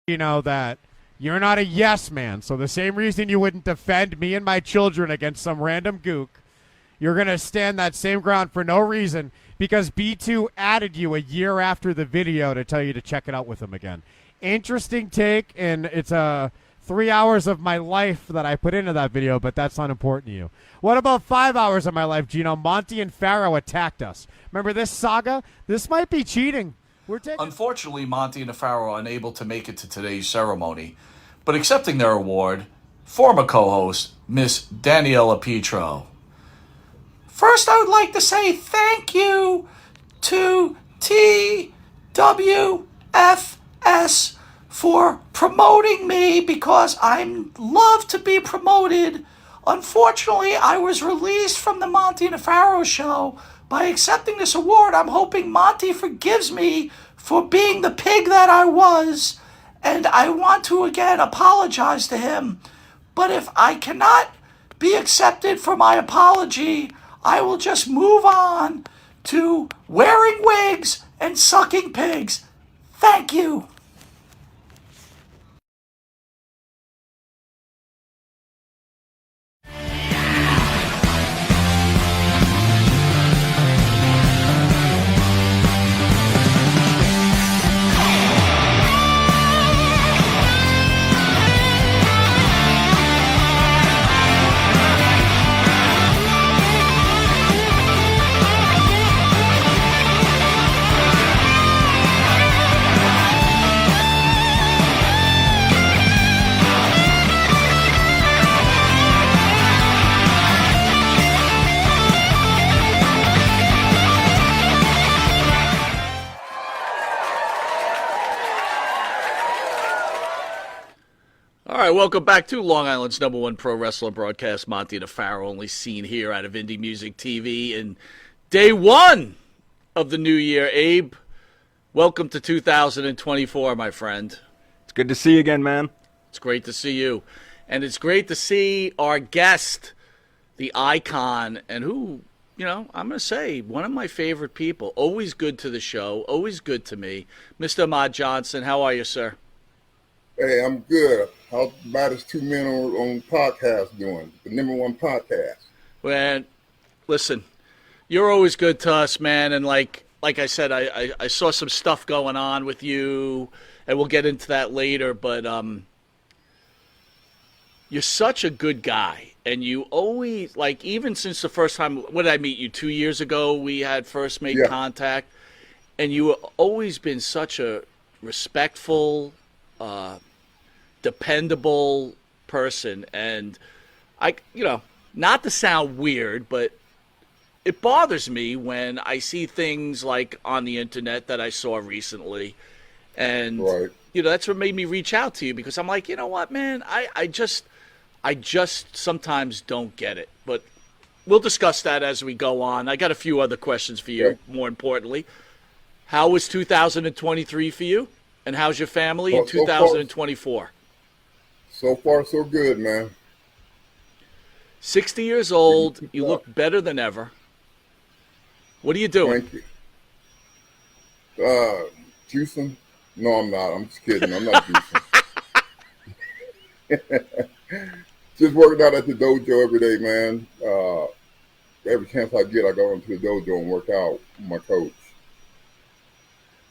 you know that you're not a yes man. So the same reason you wouldn't defend me and my children against some random gook, you're going to stand that same ground for no reason because B2 added you a year after the video to tell you to check it out with him again. Interesting take, and it's 3 hours of my life that I put into that video, but that's not important to you. What about 5 hours of my life, Gino? Monty and Pharaoh attacked us. Remember this saga? This might be cheating. We're taking. Unfortunately, Monty and Afaro are unable to make it to today's ceremony, but accepting their award, former co-host, Miss Daniela Petro. First, I would like to say thank you to TWFS for promoting me because I love to be promoted. Unfortunately, I was released from the Monty and Afaro show. By accepting this award, I'm hoping Monty forgives me for being the pig that I was, and I want to again apologize to him. But if I cannot be accepted for my apology, I will just move on to wearing wigs and sucking pigs. Thank you. All right, welcome back to Long Island's number one pro wrestling broadcast, Monty and Afaro, only seen here out of Indie Music TV. And day one of the new year, Abe, welcome to 2024, my friend. It's good to see you again, man. It's great to see you. And it's great to see our guest, the icon, and who, you know, I'm going to say, one of my favorite people. Always good to the show, always good to me. Mr. Ahmed Johnson, how are you, sir? Hey, I'm good. How about us two men on podcast doing? The number one podcast. Well, listen, you're always good to us, man. And like I said, I saw some stuff going on with you, and we'll get into that later. But you're such a good guy, and you always, like, even since the first time, what did I meet you, 2 years ago? We had first made contact, and you have always been such a respectful, dependable person. And I, you know, not to sound weird, but it bothers me when I see things like on the internet that I saw recently. And, you know, that's what made me reach out to you, because I'm like, you know what, man, I just sometimes don't get it. But we'll discuss that as we go on. I got a few other questions for you, more importantly. How was 2023 for you? And how's your family in 2024? So far, so good, man. 60 years old. You look better than ever. What are you doing? Thank you. Juicing? No, I'm not. I'm just kidding. I'm not juicing. Just working out at the dojo every day, man. Every chance I get, I go into the dojo and work out with my coach.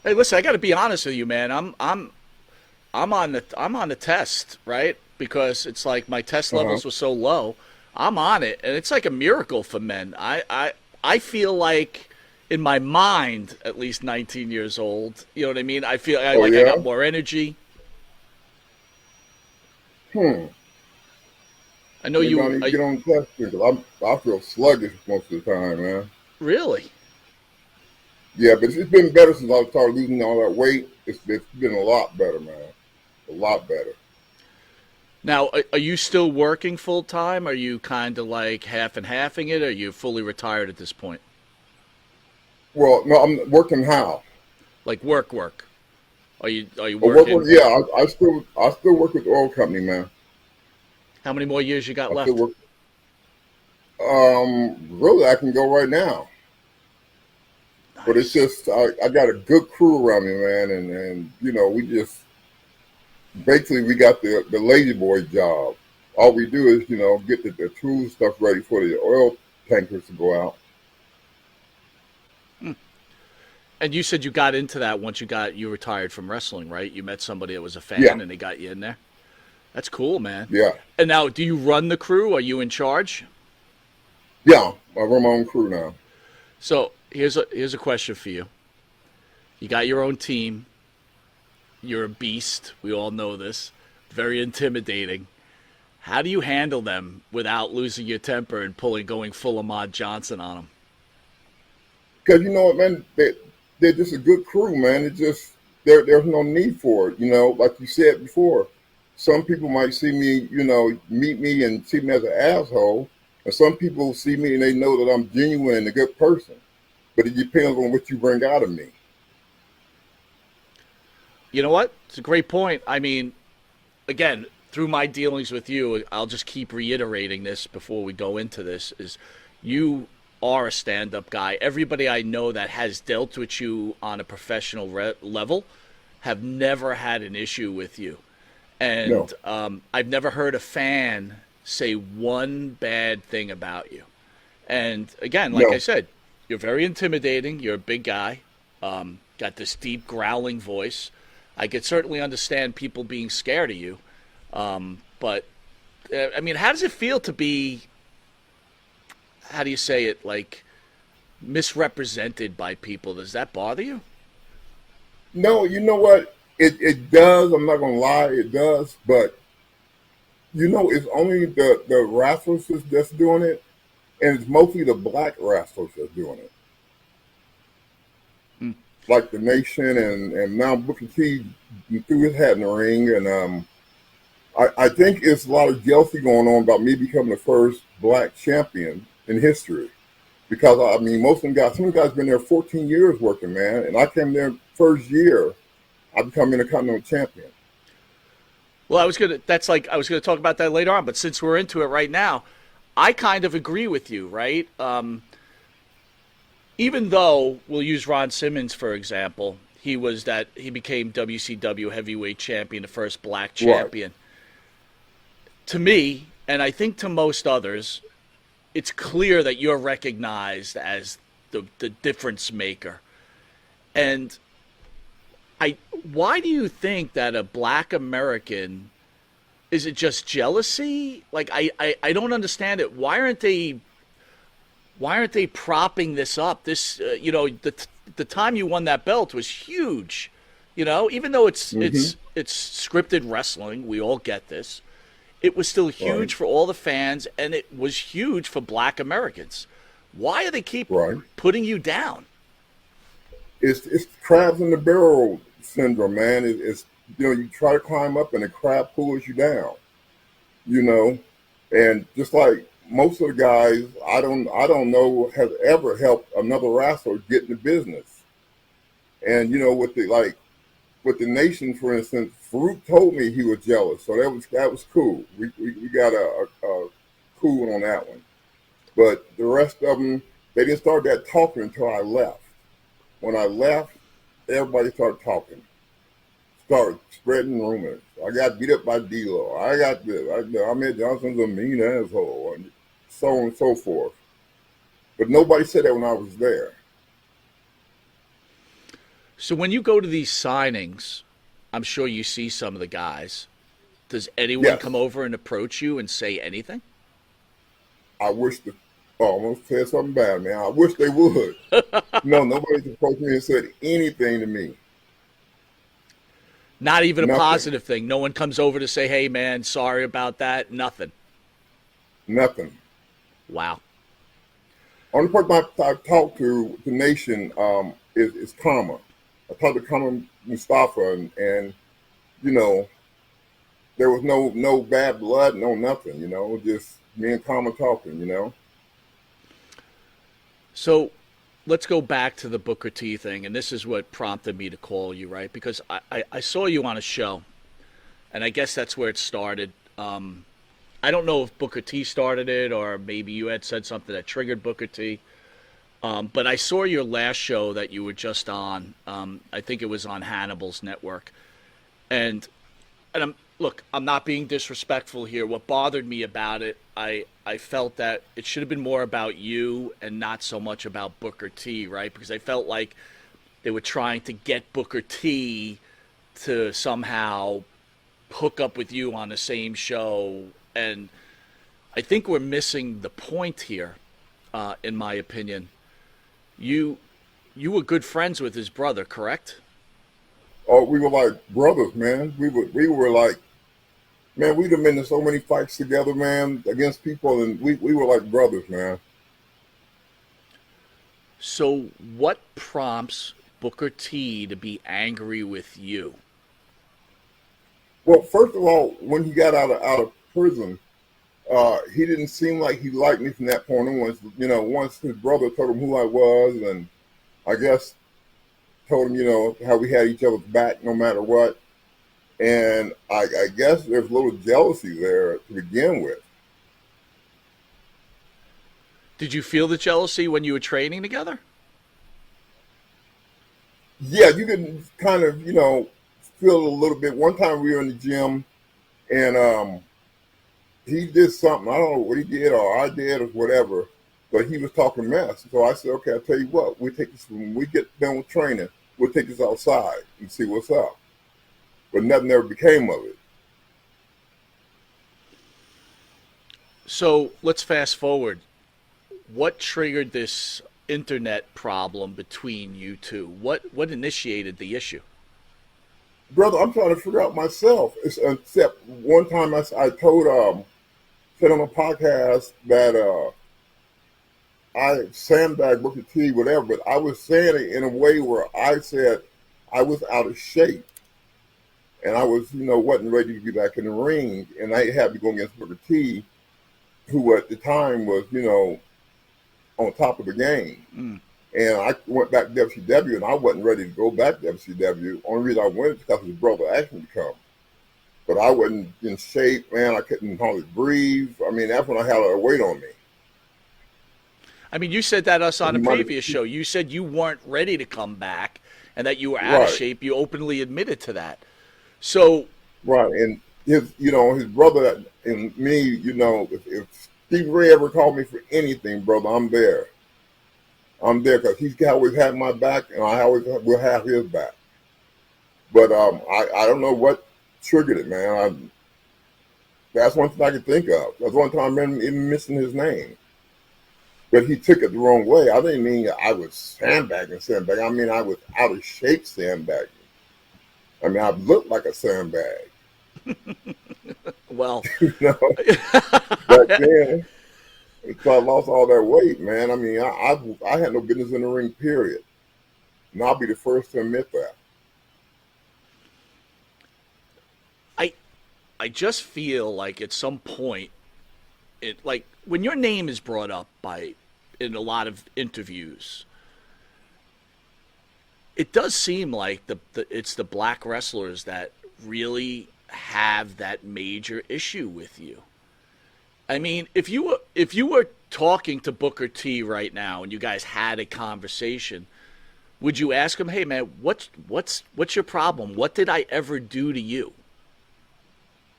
Hey, listen, I got to be honest with you, man. I'm on the test, right? Because it's like my test levels were so low. I'm on it, and it's like a miracle for men. I feel like, in my mind, at least 19 years old. You know what I mean? I feel I got more energy. I know you. You get on the test because I feel sluggish most of the time, man. Really? Yeah, but it's been better since I started losing all that weight. It's been a lot better, man. A lot better. Now, are you still working full time? Are you kind of like half and halving it? Or are you fully retired at this point? Well, no, I'm working how? Like work? Are you working? Yeah, I still work with the oil company, man. How many more years you got left? Really, I can go right now. Nice. But it's just I got a good crew around me, man, and you know, basically we got the lazy boy job. All we do is, get the tool stuff ready for the oil tankers to go out. And you said you got into that once you retired from wrestling, right? You met somebody that was a fan Yeah, and they got you in there. That's cool, man. yeah, And now, do you run the crew? Are you in charge? yeah. I run my own crew now. So here's a question for you. You got your own team. You're a beast. We all know this. Very intimidating. How do you handle them without losing your temper and going full Ahmed Johnson on them? Because you know what, man, they're just a good crew, man. It's just there's no need for it. Like you said before, some people might see me, meet me and see me as an asshole, and some people see me and they know that I'm genuine and a good person. But it depends on what you bring out of me. You know what? It's a great point. I mean, again, through my dealings with you, I'll just keep reiterating this before we go into this, is you are a stand-up guy. Everybody I know that has dealt with you on a professional level have never had an issue with you. And No, I've never heard a fan say one bad thing about you. And again, like I no, said, you're very intimidating. You're a big guy. Got this deep growling voice. I could certainly understand people being scared of you. But, I mean, how does it feel to be, how do you say it, like, misrepresented by people? Does that bother you? no. You know what? It does. I'm not gonna lie, it does. But it's only the wrestlers that's doing it, and it's mostly the black wrestlers that's doing it. Hmm. Like the Nation and now Booker T threw his hat in the ring, and I think it's a lot of jealousy going on about me becoming the first black champion in history. Because I mean, some guys been there 14 years working, man, and I came there first year. I become Intercontinental Champion. Well, I was gonna talk about that later on, but since we're into it right now, I kind of agree with you, right? Even though we'll use Ron Simmons for example, he became WCW heavyweight champion, the first black Right, champion. To me, and I think to most others, it's clear that you're recognized as the difference maker. And why do you think that a black American, is it just jealousy? Like I don't understand it. Why aren't they propping this up? This the time you won that belt was huge. Even though it's hmm it's scripted wrestling, we all get this. It was still right, huge for all the fans, and it was huge for black Americans. Why do they keep right. putting you down? It's crabs in the barrel syndrome, man. It's you try to climb up and the crab pulls you down. You know, and just like most of the guys, I don't know has ever helped another wrestler get in the business. And with the Nation, for instance, Farouk told me he was jealous, so that was cool. We got a cool on that one. But the rest of them, they didn't start that talking until I left. When I left, everybody started talking, started spreading rumors. I got beat up by D-Lo. I got this. Ahmed Johnson's a mean asshole, and so on and so forth. But nobody said that when I was there. So when you go to these signings, I'm sure you see some of the guys. Does anyone Yes, come over and approach you and say anything? I wish the. Oh, I'm gonna say something bad, man. I wish they would. No, nobody's approached me and said anything to me. Not even a Nothing. positive thing. No one comes over to say, "Hey, man, sorry about that." Nothing. Nothing. Wow. Only person I've talked to the Nation is Karma. I talked to Karma Mustafa, and you know there was no bad blood, no nothing. Just me and Karma talking. So let's go back to the Booker T thing, and this is what prompted me to call you, right? Because I saw you on a show, and I guess that's where it started. I don't know if Booker T started it, or maybe you had said something that triggered Booker T. But I saw your last show that you were just on. I think it was on Hannibal's network. And and I'm not being disrespectful here. What bothered me about it, I felt that it should have been more about you and not so much about Booker T, right? Because I felt like they were trying to get Booker T to somehow hook up with you on the same show, and I think we're missing the point here, in my opinion. You were good friends with his brother, correct? Oh, we were like brothers, man. We were like, man, we'd have been in so many fights together, man, against people, and we were like brothers, man. So what prompts Booker T to be angry with you? Well, first of all, when he got out of prison, he didn't seem like he liked me from that point on. Once his brother told him who I was, and I guess told him, how we had each other's back no matter what. And I guess there's a little jealousy there to begin with. Did you feel the jealousy when you were training together? Yeah, you can kind of, feel it a little bit. One time we were in the gym, and he did something. I don't know what he did or I did or whatever, but he was talking mess. So I said, okay, I'll tell you what. When we get done with training, we'll take this outside and see what's up. But nothing ever became of it. So let's fast forward. What triggered this internet problem between you two? What initiated the issue? Brother, I'm trying to figure out myself. Except one time I told, said on a podcast that I sandbagged Booker T, whatever, but I was saying it in a way where I said I was out of shape. And I was, wasn't ready to get back in the ring. And I had to go against Booker T, who at the time was, on top of the game. Mm. And I went back to WCW, and I wasn't ready to go back to WCW. Only reason I went is because his brother asked me to come. But I wasn't in shape, man. I couldn't hardly breathe. I mean, that's when I had a lot of weight on me. I mean, you said that us on a previous show. You said you weren't ready to come back and that you were out of shape. You openly admitted to that. So right, and his brother and me, if Steve Ray ever called me for anything, brother, I'm there. I'm there because he's always had my back, and I always will have his back. But I don't know what triggered it, man. That's one thing I can think of. That's one time I remember even missing his name. But he took it the wrong way. I didn't mean I was sandbagging. I mean I was out of shape sandbagging. I mean, I looked like a sandbag. Well, back then, so I lost all that weight, man. I mean, I had no business in the ring, period. And I'll be the first to admit that. I just feel like at some point, like when your name is brought up in a lot of interviews, it does seem like it's the black wrestlers that really have that major issue with you. I mean, if you were talking to Booker T right now and you guys had a conversation, would you ask him, "Hey man, what's your problem? What did I ever do to you?"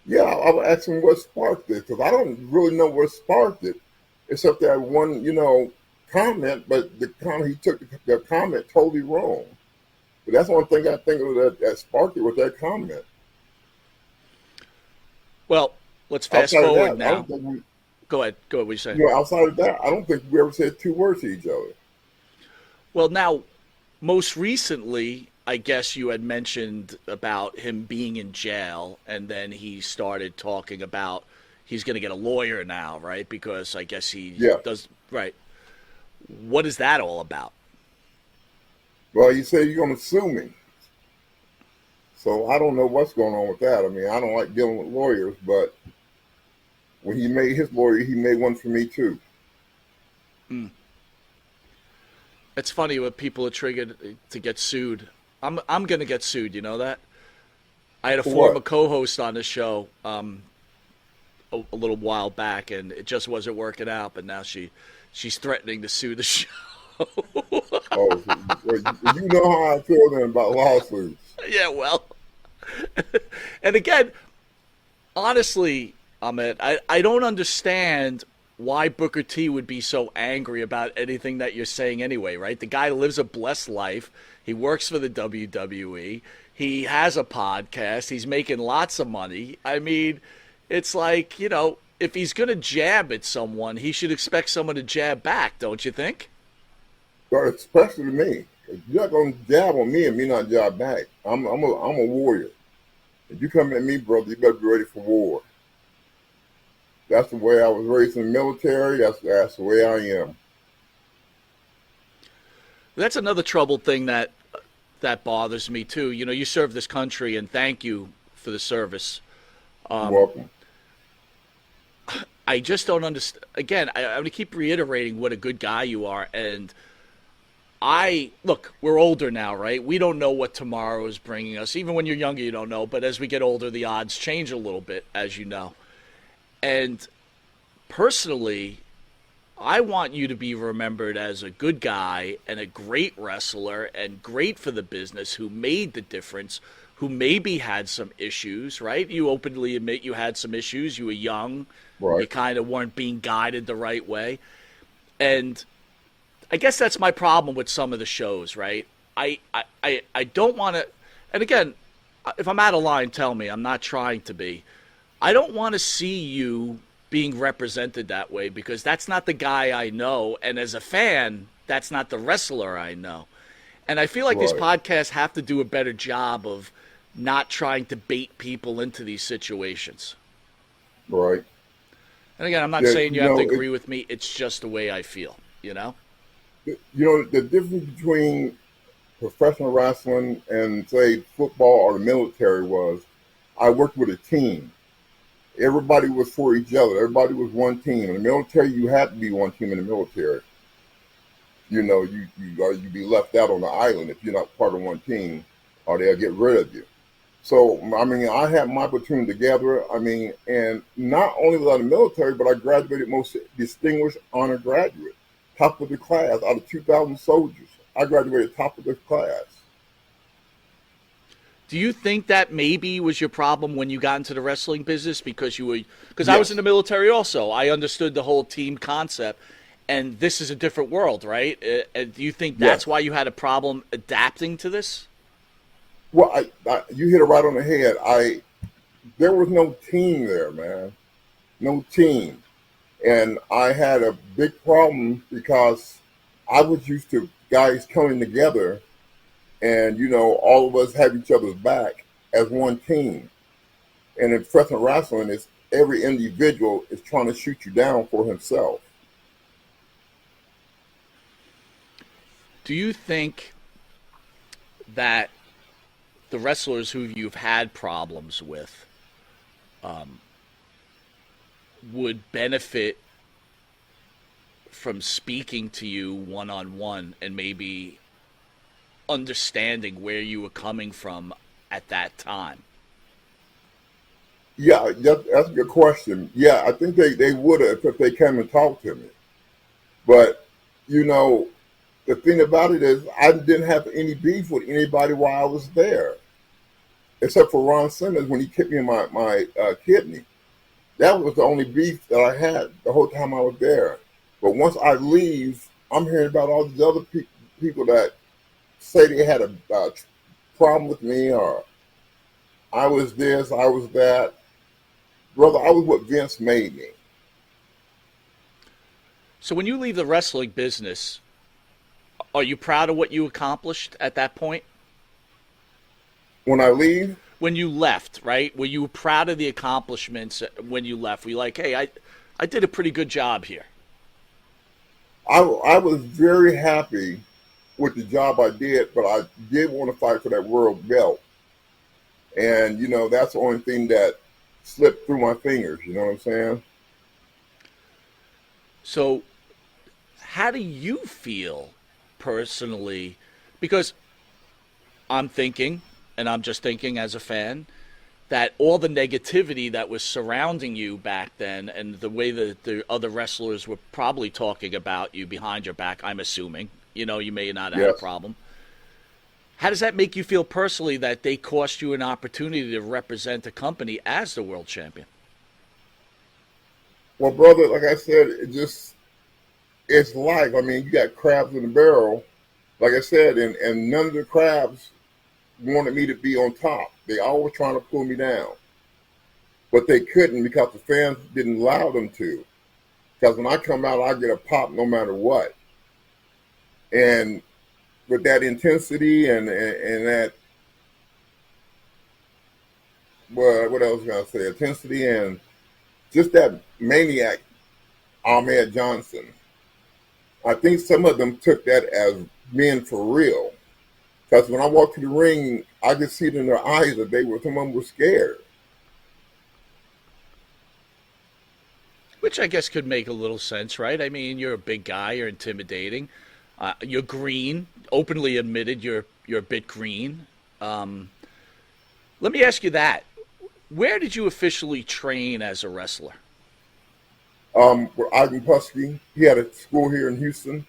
Yeah, I would ask him what sparked it, because I don't really know what sparked it, except that one, comment, but he took the comment totally wrong. But that's one thing I think of that sparked it was that comment. Well, let's fast forward now. Go ahead. What are you saying? Outside of that, I don't think we ever said two words to each other. Well, now, most recently, I guess you had mentioned about him being in jail, and then he started talking about he's going to get a lawyer now, right? Because I guess he does, right. What is that all about? Well, you say you're going to sue me. So I don't know what's going on with that. I mean, I don't like dealing with lawyers, but when he made his lawyer, he made one for me too. Mm. It's funny when people are triggered to get sued. I'm going to get sued, you know that? I had a former co-host on the show a little while back, and it just wasn't working out, but now she's threatening to sue the show. Oh, you know how I feel then about lawsuits. Yeah, well. And again, honestly, Ahmed, I don't understand why Booker T would be so angry about anything that you're saying anyway, right? The guy lives a blessed life. He works for the WWE. He has a podcast. He's making lots of money. I mean, it's like, if he's going to jab at someone, he should expect someone to jab back, don't you think? But especially me. If you're not gonna jab on me and me not jab back, I'm a warrior. If you come at me, brother, you better be ready for war. That's the way I was raised in the military. That's the way I am. That's another troubled thing that bothers me too. You serve this country, and thank you for the service. You're welcome. I just don't understand. Again, I'm going to keep reiterating what a good guy you are. And look, we're older now, right? We don't know what tomorrow is bringing us. Even when you're younger, you don't know. But as we get older, the odds change a little bit, as you know. And personally, I want you to be remembered as a good guy and a great wrestler and great for the business who made the difference, who maybe had some issues, right? You openly admit you had some issues. You were young. Right. You kind of weren't being guided the right way. And I guess that's my problem with some of the shows, right? I don't want to, and again, if I'm out of line, tell me. I'm not trying to be. I don't want to see you being represented that way because that's not the guy I know. And as a fan, that's not the wrestler I know. And I feel like these podcasts have to do a better job of not trying to bait people into these situations. Right. And again, I'm not saying you have to agree with me. It's just the way I feel, The difference between professional wrestling and, say, football or the military was I worked with a team. Everybody was for each other. Everybody was one team. In the military, you had to be one team in the military. You'd be left out on the island if you're not part of one team, or they'll get rid of you. So, I had my platoon together. And not only was I in the military, but I graduated most distinguished honor graduate, top of the class out of 2,000 soldiers. I graduated top of the class. Do you think that maybe was your problem when you got into the wrestling business because Yes. I was in the military also. I understood the whole team concept, and this is a different world, right? Do you think that's why you had a problem adapting to this? Well, you hit it right on the head. There was no team there, man. No team. And I had a big problem because I was used to guys coming together and, all of us have each other's back as one team. And in professional wrestling, every individual is trying to shoot you down for himself. Do you think that the wrestlers who you've had problems with would benefit from speaking to you one-on-one and maybe understanding where you were coming from at that time? Yeah, that's a good question. Yeah, I think they would have if they came and talked to me. But, the thing about it is I didn't have any beef with anybody while I was there, except for Ron Simmons when he kicked me in my kidney. That was the only beef that I had the whole time I was there. But once I leave, I'm hearing about all these other people that say they had a problem with me, or I was this, I was that. Brother, I was what Vince made me. So when you leave the wrestling business, are you proud of what you accomplished at that point? When I leave? When you left, right? Were you proud of the accomplishments when you left? Were you like, hey, I did a pretty good job here? I was very happy with the job I did, but I did want to fight for that world belt. And, that's the only thing that slipped through my fingers, you know what I'm saying? So how do you feel personally? Because I'm thinking, and I'm just thinking as a fan, that all the negativity that was surrounding you back then and the way that the other wrestlers were probably talking about you behind your back, I'm assuming, you may not have had a problem. How does that make you feel personally that they cost you an opportunity to represent the company as the world champion? Well, brother, like I said, it's life. I mean, you got crabs in the barrel, like I said, and none of the crabs wanted me to be on top. They always trying to pull me down, but they couldn't because the fans didn't allow them to. Because when I come out, I get a pop no matter what. And with that intensity and that, well, what else can I say? Intensity and just that maniac, Ahmed Johnson. I think some of them took that as being for real. Because when I walked to the ring, I could see it in their eyes that some of them were scared. Which I guess could make a little sense, right? I mean, you're a big guy, you're intimidating, you're green, openly admitted you're a bit green. Let me ask you that: where did you officially train as a wrestler? With Ivan Pusky, he had a school here in Houston,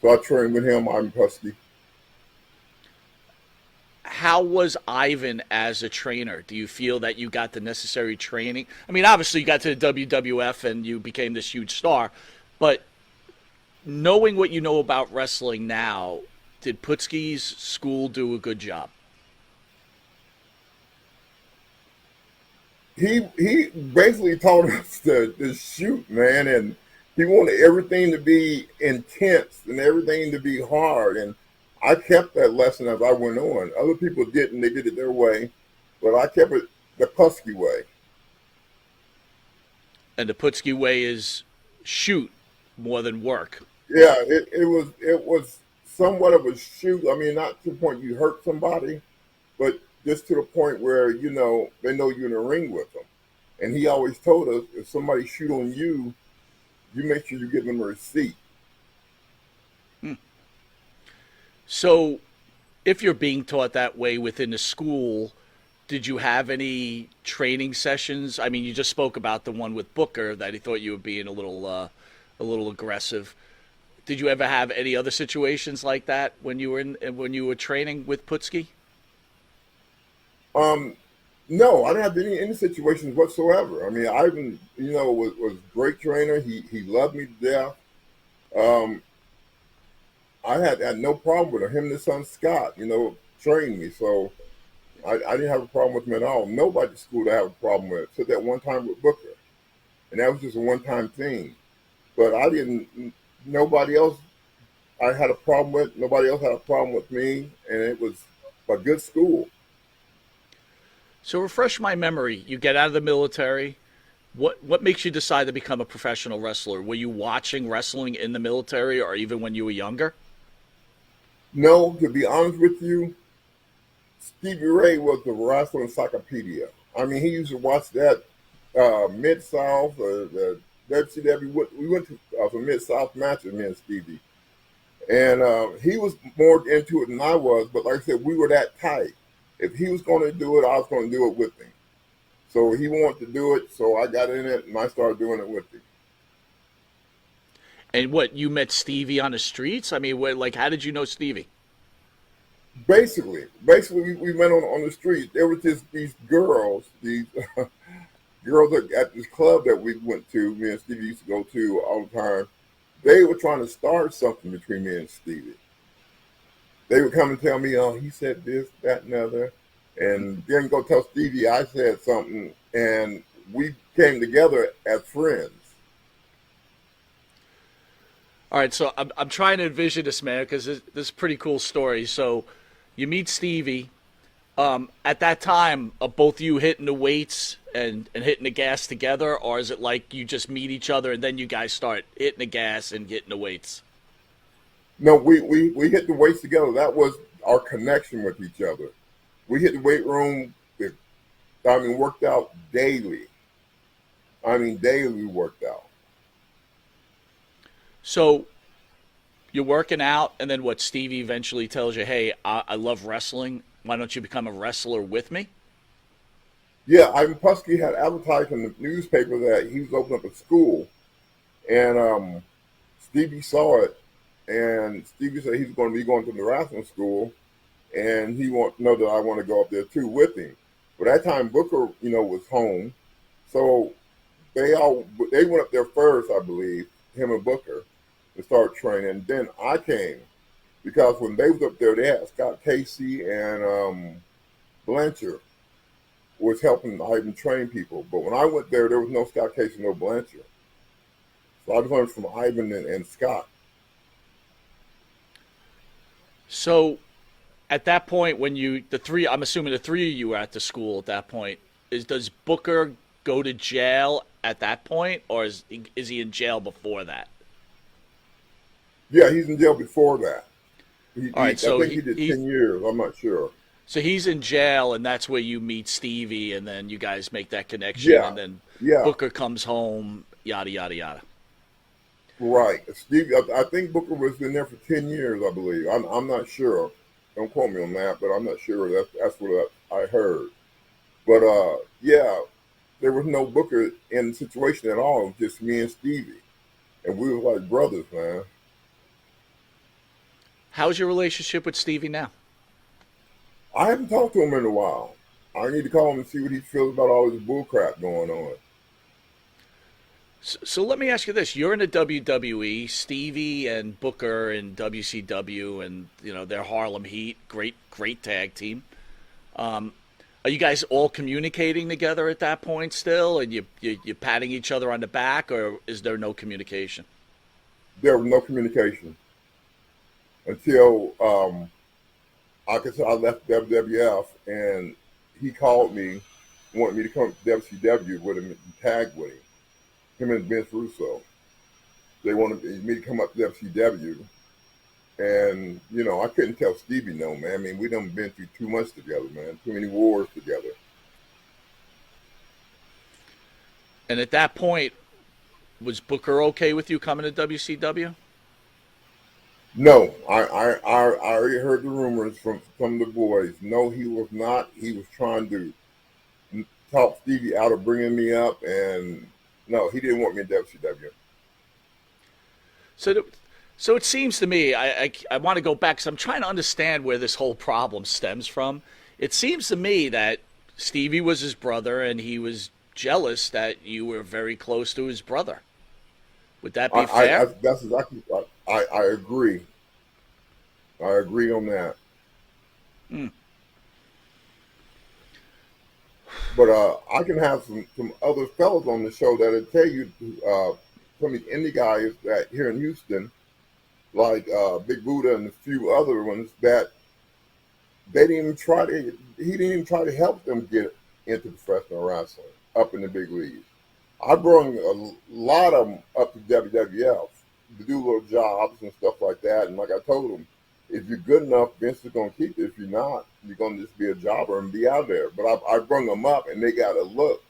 so I trained with him, Ivan Pusky. How was Ivan as a trainer? Do you feel that you got the necessary training? I mean, obviously you got to the WWF and you became this huge star, but knowing what you know about wrestling now, did Putsky's school do a good job? He basically taught us to shoot, man, and he wanted everything to be intense and everything to be hard. And I kept that lesson as I went on. Other people didn't; they did it their way, but I kept it the Pusky way. And the Putsky way is shoot more than work. Yeah, it was somewhat of a shoot. I mean, not to the point you hurt somebody, but just to the point where, they know you're in the ring with them. And he always told us, if somebody shoot on you, you make sure you give them a receipt. So if you're being taught that way within the school, did you have any training sessions? I mean, you just spoke about the one with Booker that he thought you were being a little aggressive. Did you ever have any other situations like that when you were training with Putsky? No, I didn't have any situations whatsoever. I mean, Ivan, was a great trainer. He loved me to death. I had no problem with him. Him and his son Scott, trained me. So I didn't have a problem with him at all. Nobody at school I have a problem with. Except that one time with Booker. And that was just a one-time thing. But nobody else I had a problem with. Nobody else had a problem with me. And it was a good school. So refresh my memory. You get out of the military. What makes you decide to become a professional wrestler? Were you watching wrestling in the military or even when you were younger? No, to be honest with you, Stevie Ray was the wrestling encyclopedia. I mean, he used to watch that Mid-South, the WCW. We went to some Mid-South matches, me and Stevie. And he was more into it than I was, but like I said, we were that tight. If he was going to do it, I was going to do it with him. So he wanted to do it, so I got in it, and I started doing it with him. And what, you met Stevie on the streets? I mean, how did you know Stevie? Basically, we met on the street. There were just these girls, girls at this club that we went to, me and Stevie used to go to all the time. They were trying to start something between me and Stevie. They would come and tell me, oh, he said this, that, and the other. And then go tell Stevie I said something, and we came together as friends. All right, so I'm trying to envision this, man, because this is a pretty cool story. So you meet Stevie. At that time, are both you hitting the weights and hitting the gas together, or is it like you just meet each other and then you guys start hitting the gas and hitting the weights? No, we hit the weights together. That was our connection with each other. We hit the weight room. Worked out daily. Daily we worked out. So you're working out, and then what? Stevie eventually tells you, hey, I love wrestling. Why don't you become a wrestler with me? Yeah, Ivan Pusky had advertised in the newspaper that he was opening up a school. And Stevie saw it. And Stevie said he's going to be going to the wrestling school. and he want to know that I want to go up there too with him. But that time Booker, was home, so they went up there first, I believe, him and Booker, to start training. Then I came because when they was up there, they had Scott Casey and Blanchard was helping Ivan train people. But when I went there was no Scott Casey, no Blanchard. So I just learned from Ivan and Scott. So at that point, when I'm assuming the three of you were at the school at that point, does Booker go to jail at that point, or is he in jail before that? Yeah, he's in jail before that. All right, so I think he did 10 years. I'm not sure. So he's in jail, and that's where you meet Stevie, and then you guys make that connection, Yeah, and then yeah. Booker comes home, yada, yada, yada. Right. Steve, I think Booker was in there for 10 years, I believe. I'm not sure. Don't quote me on that, but I'm not sure. That's what I heard. But, yeah, there was no Booker in the situation at all. It was just me and Stevie. And we were like brothers, man. How's your relationship with Stevie now? I haven't talked to him in a while. I need to call him and see what he feels about all this bullcrap going on. So let me ask you this: you're in the WWE, Stevie and Booker in WCW, and they're Harlem Heat, great tag team. Are you guys all communicating together at that point still, and you patting each other on the back, or is there no communication? There was no communication until I left WWF, and he called me, wanted me to come to WCW with him and tag with him and Vince Russo. They wanted me to come up to WCW, and I couldn't tell Stevie no, man. I mean, we done been through too much together, man. Too many wars together. And at that point, was Booker okay with you coming to WCW? No, I already heard the rumors from some of the boys. No, he was not. He was trying to talk Stevie out of bringing me up, and no, he didn't want me in WCW. So it seems to me, I want to go back because I'm trying to understand where this whole problem stems from. It seems to me that Stevie was his brother, and he was jealous that you were very close to his brother. Would that be fair? That's exactly. I agree. I agree on that. But I can have some other fellas on the show that'll tell you some of the indie guys that here in Houston, like Big Buddha and a few other ones, that he didn't even try to help them get into professional wrestling up in the big leagues. I brought a lot of them up to WWF to do little jobs and stuff like that. And like I told them, if you're good enough, Vince is going to keep you. If you're not, you're going to just be a jobber and be out there. But I brought them up, and they got a look.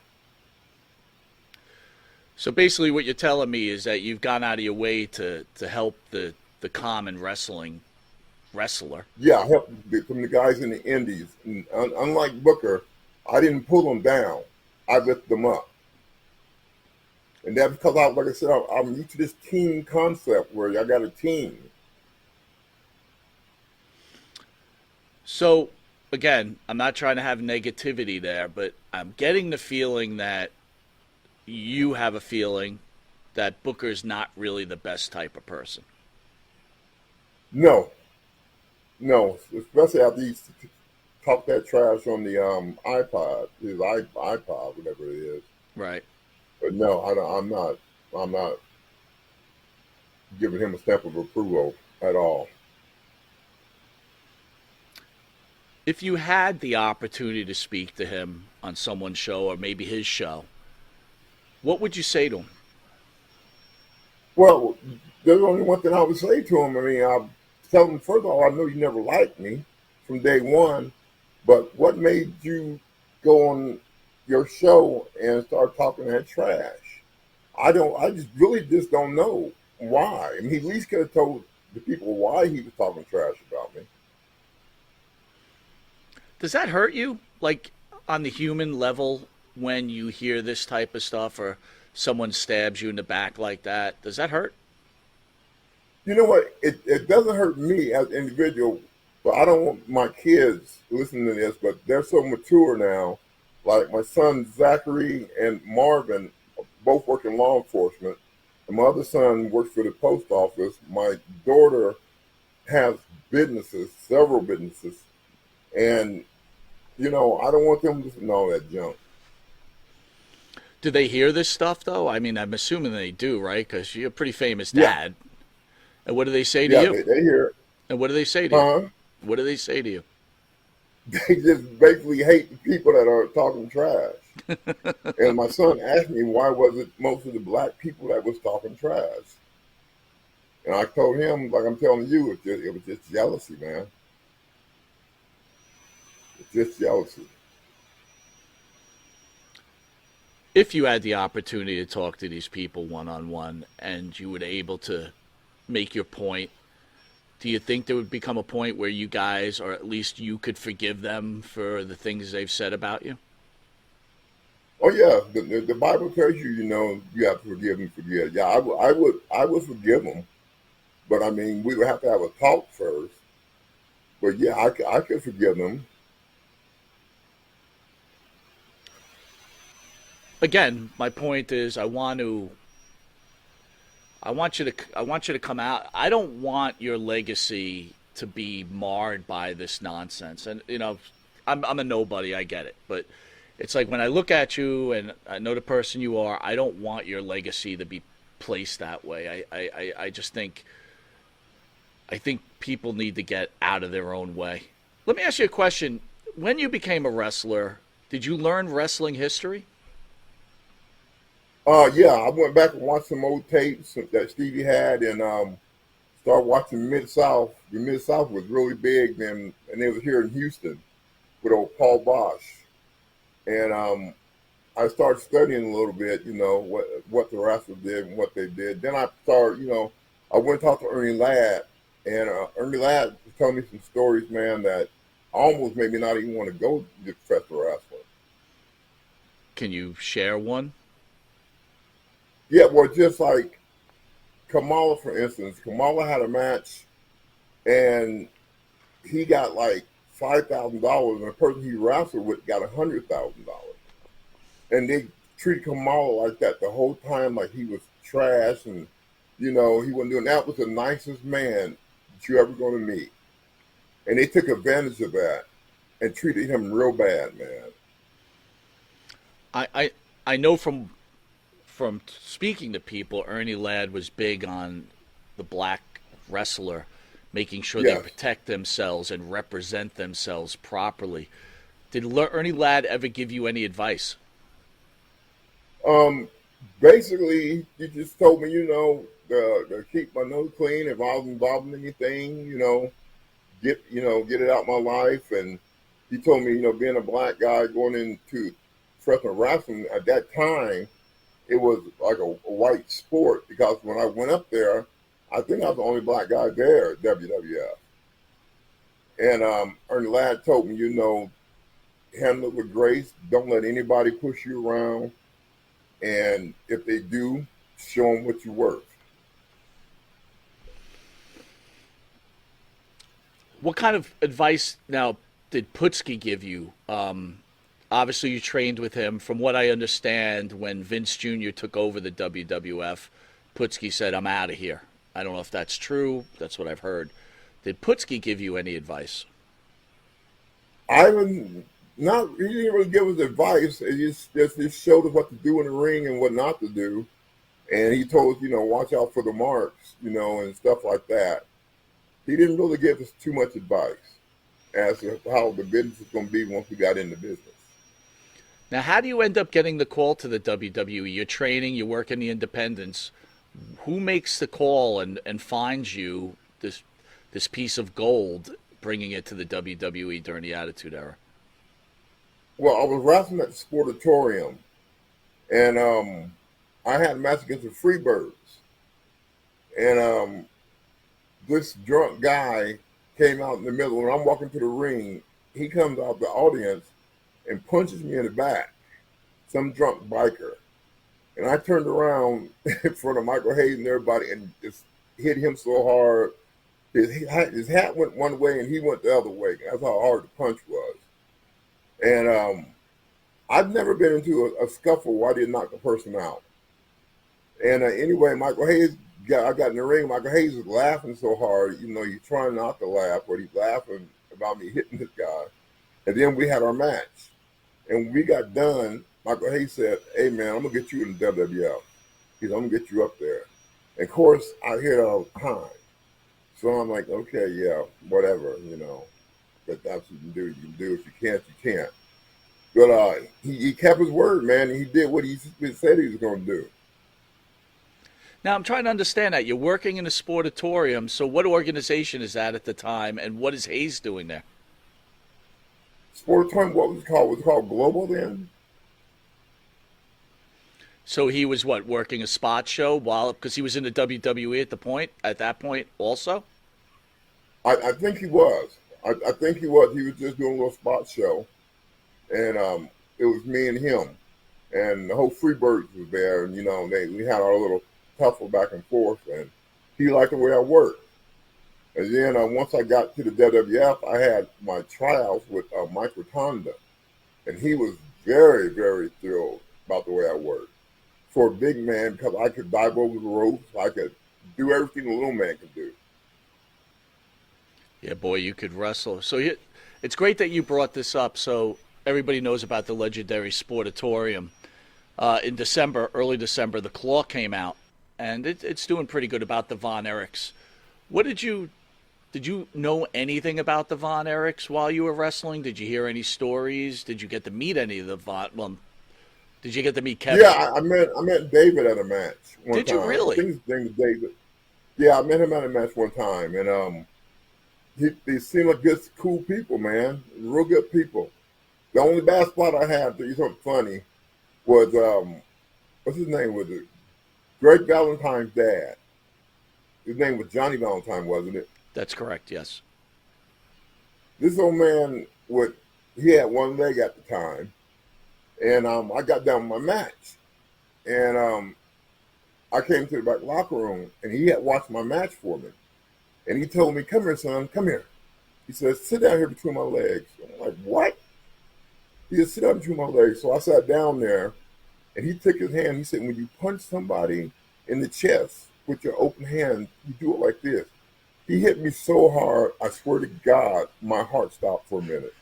So basically what you're telling me is that you've gone out of your way to help the common wrestler. Yeah, I helped from the guys in the indies. And unlike Booker, I didn't pull them down. I lifted them up. And that's because, like I said, I'm used to this team concept where I got a team. So, again, I'm not trying to have negativity there, but I'm getting the feeling that you have a feeling that Booker's not really the best type of person. No, especially after he talked that trash on the iPod, his iPod, whatever it is. Right. But no, I'm not giving him a stamp of approval at all. If you had the opportunity to speak to him on someone's show or maybe his show, what would you say to him? Well, there's only one thing I would say to him. I mean, I'll tell him, first of all, I know you never liked me from day one, but what made you go on your show and start talking that trash? I just don't know why. I mean, he at least could have told the people why he was talking trash about me. Does that hurt you, like on the human level, when you hear this type of stuff or someone stabs you in the back like that? Does that hurt? You know what? It doesn't hurt me as an individual But I don't want my kids listening to this, but they're so mature now. Like my son Zachary and Marvin both work in law enforcement. And my other son works for the post office. My daughter has businesses, several businesses. And, I don't want them listening to all that junk. Do they hear this stuff though? I mean, I'm assuming they do, right? Because you're a pretty famous Yeah, dad. And what do they say to yeah, you? they hear it. And what do they say to you? Huh? What do they say to you? They just basically hate the people that are talking trash. And my son asked me why was it most of the black people that was talking trash. And I told him, like I'm telling you, it was just jealousy, man. It's just jealousy. If you had the opportunity to talk to these people one on one and you were able to make your point, do you think there would become a point where you guys, or at least you, could forgive them for the things they've said about you? Oh yeah, the Bible tells you, you have to forgive and forget. Yeah, I would forgive them, but I mean, we would have to have a talk first. But yeah, I could forgive them. Again, my point is, I want you to come out. I don't want your legacy to be marred by this nonsense. And I'm a nobody. I get it, but it's like when I look at you and I know the person you are, I don't want your legacy to be placed that way. I just think people need to get out of their own way. Let me ask you a question. When you became a wrestler, did you learn wrestling history? Yeah, I went back and watched some old tapes that Stevie had, and started watching Mid South. The Mid South was really big then, and it was here in Houston with old Paul Bosch. And I started studying a little bit, what the wrestlers did and what they did. Then I started, I went and talked to Ernie Ladd, and Ernie Ladd was telling me some stories, man, that almost made me not even want to go to the professional wrestling. Can you share one? Yeah, well, just like Kamala, for instance. Kamala had a match, and he got like $5,000, and the person he wrestled with got $100,000. And they treated Kamala like that the whole time, like he was trash, and he wasn't doing that. Was the nicest man that you ever going to meet, and they took advantage of that and treated him real bad, man. I know from speaking to people, Ernie Ladd was big on the black wrestler, making sure they Yes. protect themselves and represent themselves properly. Did Ernie Ladd ever give you any advice? Basically, he just told me, to keep my nose clean if I was involved in anything, get it out my life. And he told me, being a black guy going into professional wrestling at that time, it was like a white sport, because when I went up there, I think I was the only black guy there at WWF. And Ernie Ladd told me, handle it with grace. Don't let anybody push you around. And if they do, show them what you're worth. What kind of advice now did Putski give you? Obviously, you trained with him. From what I understand, when Vince Jr. took over the WWF, Putski said, "I'm out of here." I don't know if that's true. That's what I've heard. Did Putski give you any advice? I was not. He didn't really give us advice. He just showed us what to do in the ring and what not to do. And he told us, watch out for the marks, and stuff like that. He didn't really give us too much advice as to how the business is going to be once we got into business. Now, how do you end up getting the call to the WWE? You're training, you work in the independents. Who makes the call and finds you this piece of gold, bringing it to the WWE during the Attitude Era? Well, I was wrestling at the Sportatorium, and I had a match against the Freebirds. And this drunk guy came out in the middle. When I'm walking to the ring, he comes out the audience and punches me in the back, some drunk biker. And I turned around in front of Michael Hayes and everybody and just hit him so hard his hat went one way and he went the other way. That's how hard the punch was. And I've never been into a scuffle where I didn't knock the person out. And anyway, Michael Hayes, I got in the ring. Michael Hayes was laughing so hard, he's trying not to laugh, but he's laughing about me hitting this guy. And then we had our match. And when we got done, Michael Hayes said, "Hey, man, I'm going to get you in the WWF. He said, I'm going to get you up there." And, of course, I hear it all the time. So I'm like, okay, yeah, whatever, But that's what you can do. You can do. If you can't, you can't. But he kept his word, man. And he did what he said he was going to do. Now, I'm trying to understand that. You're working in a sportatorium, so what organization is that at the time, and what is Hayes doing there? Sportatorium, what was it called? Was it called Global then? So he was, working a spot show because he was in the WWE at that point also? I think he was. I think he was. He was just doing a little spot show. And it was me and him. And the whole Freebirds was there. And, we had our little tussle back and forth. And he liked the way I worked. And then once I got to the WWF, I had my tryouts with Mike Rotonda. And he was very, very thrilled about the way I worked. For a big man, because I could dive over the ropes. I could do everything a little man could do. Yeah, boy, you could wrestle. So it's great that you brought this up so everybody knows about the legendary Sportatorium. In December, early December, The Claw came out, and it's doing pretty good about the Von Erichs. Did you know anything about the Von Erichs while you were wrestling? Did you hear any stories? Did you get to meet any of the did you get to meet Kevin? Yeah, I met David at a match one time. Did you really? I think his name was David. Yeah, I met him at a match one time, and they seemed like good, cool people, man. Real good people. The only bad spot I had, to tell you something funny, was what's his name? Was it Greg Valentine's dad? His name was Johnny Valentine, wasn't it? That's correct. Yes. This old man he had one leg at the time. And I got down with my match. And I came to the back locker room, and he had watched my match for me. And he told me, "Come here, son, come here." He says, "Sit down here between my legs." I'm like, "What?" He said, "Sit down between my legs." So I sat down there, and he took his hand. He said, "When you punch somebody in the chest with your open hand, you do it like this." He hit me so hard, I swear to God, my heart stopped for a minute.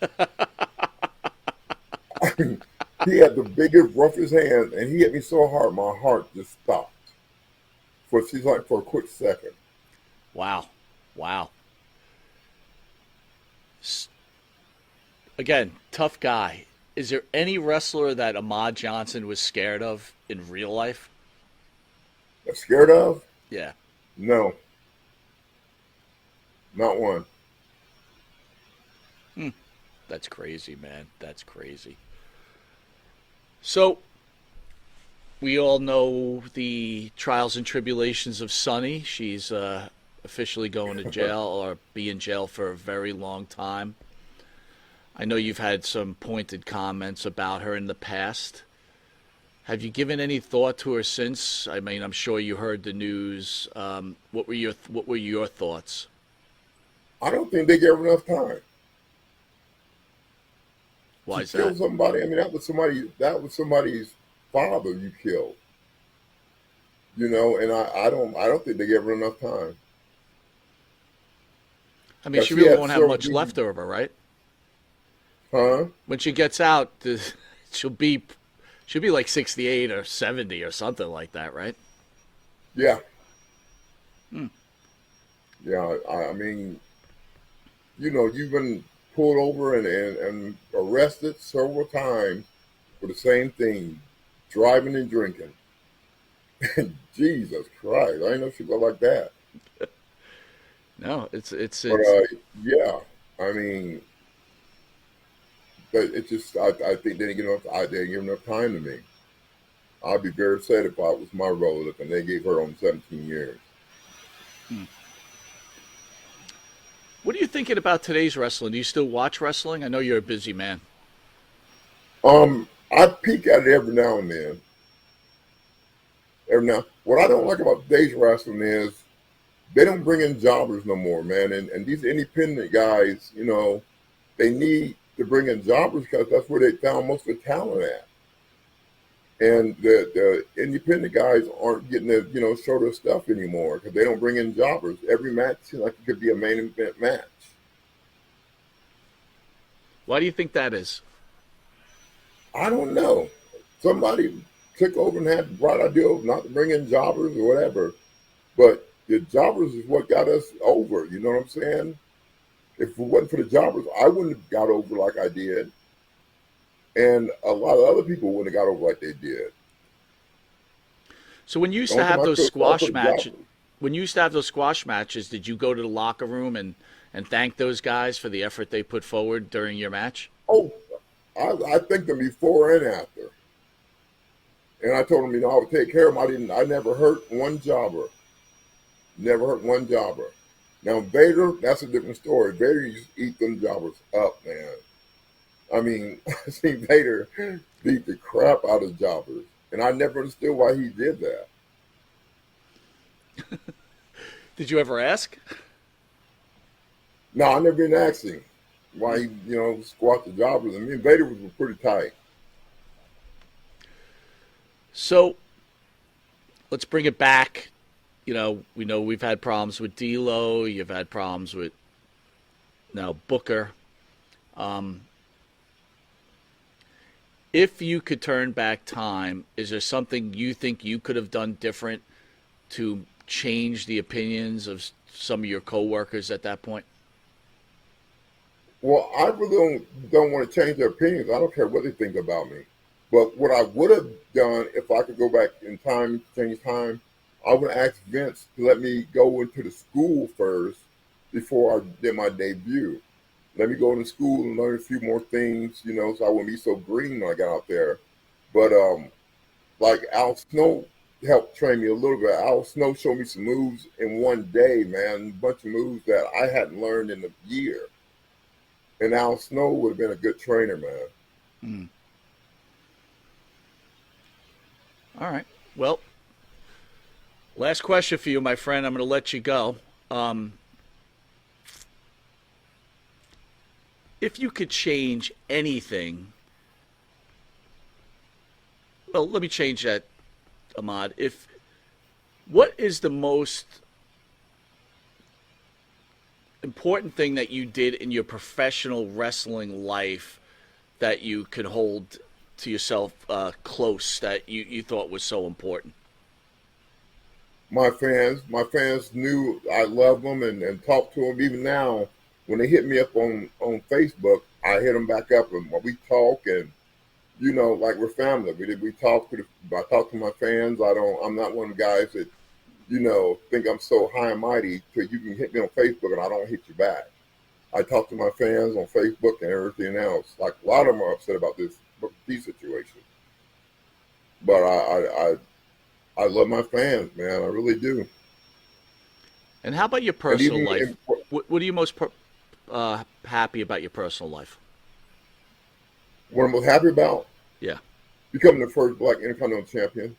He had the biggest, roughest hand, and he hit me so hard, my heart just stopped for a quick second. Wow. Again, tough guy. Is there any wrestler that Ahmed Johnson was scared of in real life? Scared of? Yeah. No. Not one. That's crazy, man. That's crazy. So, we all know the trials and tribulations of Sunny. She's officially going to jail or be in jail for a very long time. I know you've had some pointed comments about her in the past. Have you given any thought to her since? I mean, I'm sure you heard the news. What were your thoughts? I don't think they gave her enough time. Why is to kill that? somebody. I mean, that was somebody's father you killed. And I don't think they gave her enough time. I mean, But she she really had won't have so much many- left of her, right? Huh? When she gets out, she'll be like 68 or 70 or something like that, right? Yeah. Yeah, I mean, you've been pulled over and arrested several times for the same thing, driving and drinking. Jesus Christ, I didn't know she was like that. No, it's But yeah, I mean, but it just I think they didn't give enough time to me. I'd be very upset if I was my relative and they gave her only 17 years. What are you thinking about today's wrestling? Do you still watch wrestling? I know you're a busy man. I peek at it every now and then. What I don't like about today's wrestling is they don't bring in jobbers no more, man. And these independent guys, you know, they need to bring in jobbers because that's where they found most of the talent at. And the independent guys aren't getting to, you know, show their stuff anymore because they don't bring in jobbers. Every match seems like it could be a main event match. Why do you think that is? I don't know. Somebody took over and had the bright idea not to bring in jobbers or whatever. But the jobbers is what got us over. You know what I'm saying? If it wasn't for the jobbers, I wouldn't have got over like I did. And a lot of other people wouldn't have got over like they did. So when you used to have those squash matches, did you go to the locker room and thank those guys for the effort they put forward during your match? Oh, I thanked them before and after. And I told them, you know, I would take care of them. I never hurt one jobber. Never hurt one jobber. Now, Vader, that's a different story. Vader used to eat them jobbers up, man. I mean, I seen Vader beat the crap out of jobbers. And I never understood why he did that. Did you ever ask? No, I never been asking why he, you know, squat the jobbers. I mean, Vader was pretty tight. So let's bring it back. You know, we know we've had problems with D'Lo. You've had problems with now Booker. If you could turn back time, is there something you think you could have done different to change the opinions of some of your coworkers at that point? Well, I really don't want to change their opinions. I don't care what they think about me. But what I would have done if I could go back in time, change time, I would ask Vince to let me go into the school first before I did my debut. Let me go into school and learn a few more things, you know, so I wouldn't be so green when I got out there. But like Al Snow helped train me a little bit. Al Snow showed me some moves in one day, man, a bunch of moves that I hadn't learned in a year. And Al Snow would have been a good trainer, man. Mm. All right. Well, last question for you, my friend. I'm going to let you go. If you could change anything, well, let me change that, Ahmad. What is the most important thing that you did in your professional wrestling life that you could hold to yourself close, that you thought was so important? My fans knew I loved them and talked to them. Even now, when they hit me up on Facebook, I hit them back up and we talk, and you know, like we're family. I talk to my fans. I'm not one of the guys that, you know, think I'm so high and mighty till you can hit me on Facebook and I don't hit you back. I talk to my fans on Facebook and everything else. Like a lot of them are upset about these situations, but I love my fans, man. I really do. And how about your personal life? What are you most happy about your personal life? What I'm most happy about? Yeah. Becoming the first Black Intercontinental Champion.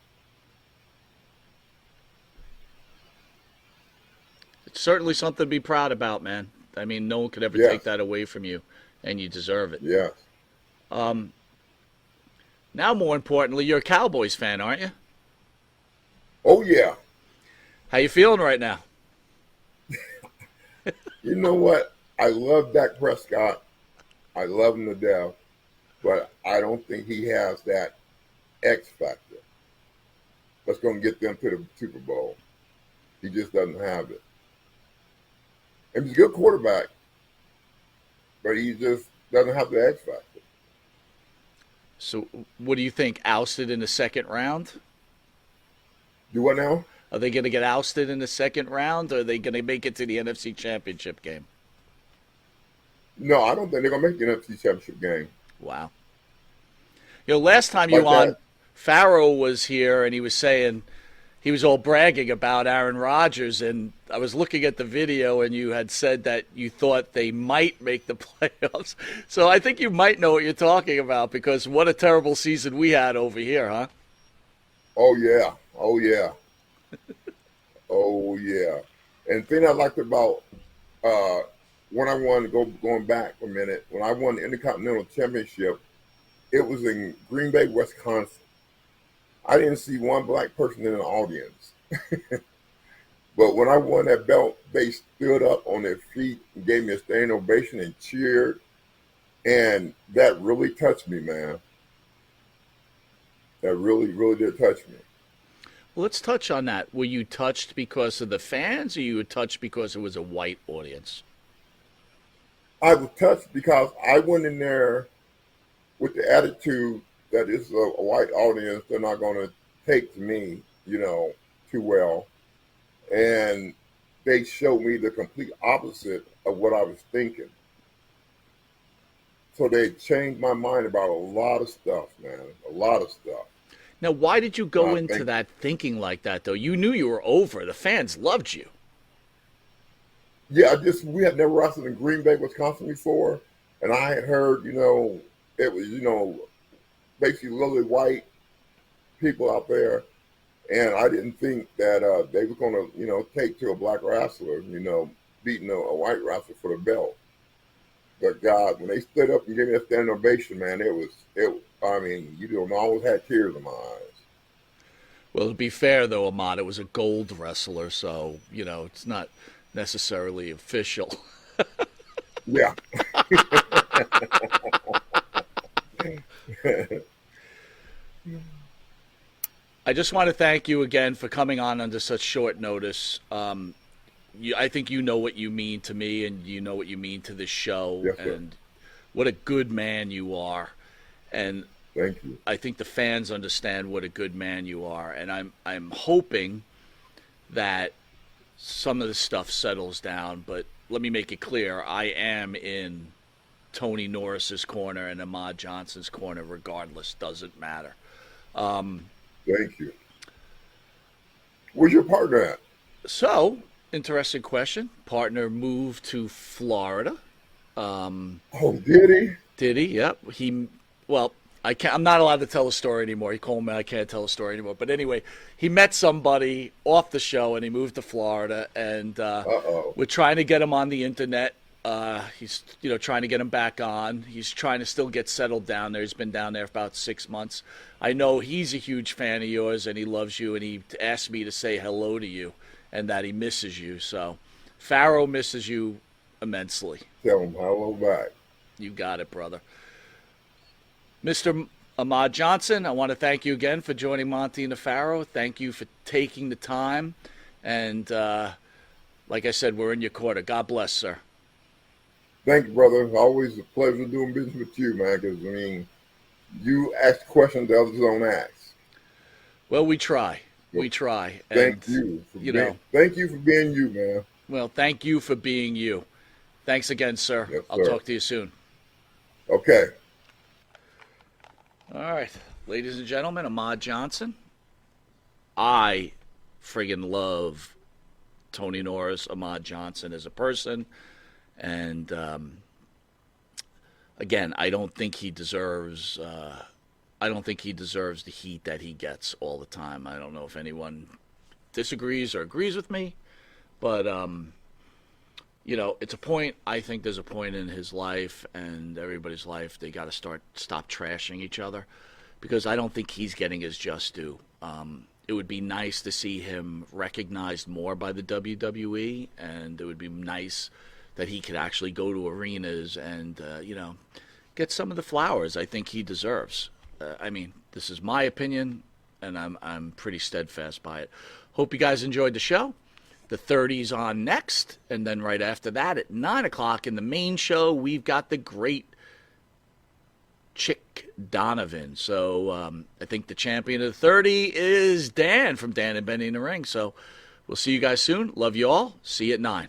It's certainly something to be proud about, man. I mean, no one could ever take that away from you, and you deserve it. Yes. Now, more importantly, you're a Cowboys fan, aren't you? Oh, yeah. How you feeling right now? You know what? I love Dak Prescott. I love him to death. But I don't think he has that X factor that's going to get them to the Super Bowl. He just doesn't have it. And he's a good quarterback, but he just doesn't have the X factor. So what do you think? Ousted in the second round? Do what now? Are they going to get ousted in the second round, or are they going to make it to the NFC Championship game? No, I don't think they're going to make the NFC Championship game. Wow. You know, last time you on, Farrow was here, and he was saying, he was all bragging about Aaron Rodgers, and I was looking at the video, and you had said that you thought they might make the playoffs. So I think you might know what you're talking about, because what a terrible season we had over here, huh? Oh, yeah. Oh, yeah. Oh, yeah. And the thing I liked about when I won, going back a minute, when I won the Intercontinental Championship, it was in Green Bay, Wisconsin. I didn't see one black person in the audience. But when I won that belt, they stood up on their feet and gave me a standing ovation and cheered. And that really touched me, man. That really, really did touch me. Well, let's touch on that. Were you touched because of the fans, or you were touched because it was a white audience? I was touched because I went in there with the attitude that it's a white audience. They're not going to take to me, too well. And they showed me the complete opposite of what I was thinking. So they changed my mind about a lot of stuff, man. A lot of stuff. Now, why did you go into that thinking like that, though? You knew you were over. The fans loved you. Yeah, we had never wrestled in Green Bay, Wisconsin before. And I had heard, it was, basically lily white people out there. And I didn't think that they were going to, take to a black wrestler, beating a white wrestler for the belt. But God, when they stood up and gave me a standing ovation, man, you don't always had tears in my eyes. Well, to be fair, though, Ahmad, it was a gold wrestler, so, it's not necessarily official. Yeah. I just want to thank you again for coming on under such short notice. I think you know what you mean to me, and you know what you mean to this show, Yes, sir. and what a good man you are. And Thank you. I think the fans understand what a good man you are, and I'm hoping that some of the stuff settles down. But let me make it clear: I am in Tony Norris's corner and Ahmed Johnson's corner, regardless. Doesn't matter. Thank you. Where's your partner at? So, interesting question. Partner moved to Florida. Oh, did he? Did he? Yep. I'm not allowed to tell a story anymore. He called me. I can't tell a story anymore. But anyway, he met somebody off the show, and he moved to Florida. And we're trying to get him on the internet. He's trying to get him back on. He's trying to still get settled down there. He's been down there for about 6 months. I know he's a huge fan of yours, and he loves you, and he asked me to say hello to you and that he misses you. So Pharaoh misses you immensely. Tell him hello back. You got it, brother. Mr. Ahmed Johnson, I want to thank you again for joining Monty and the Pharaoh. Thank you for taking the time. And like I said, we're in your corner. God bless, sir. Thank you, brother. Always a pleasure doing business with you, man, because, you ask questions that others don't ask. Well, we try. We try. Thank and, you. Thank you for being you, man. Well, thank you for being you. Thanks again, sir. Yes, I'll sir. talk to you soon. Okay. All right. Ladies and gentlemen, Ahmed Johnson. I friggin' love Tony Norris, Ahmed Johnson as a person. And again, I don't think he deserves the heat that he gets all the time. I don't know if anyone disagrees or agrees with me, but it's a point. I think there's a point in his life and everybody's life they got to stop trashing each other, because I don't think he's getting his just due. It would be nice to see him recognized more by the WWE, and it would be nice that he could actually go to arenas and, get some of the flowers I think he deserves. This is my opinion, and I'm pretty steadfast by it. Hope you guys enjoyed the show. The 30's on next, and then right after that at 9 o'clock in the main show, we've got the great Chick Donovan. So I think the champion of the 30 is Dan from Dan and Benny in the Ring. So we'll see you guys soon. Love you all. See you at 9.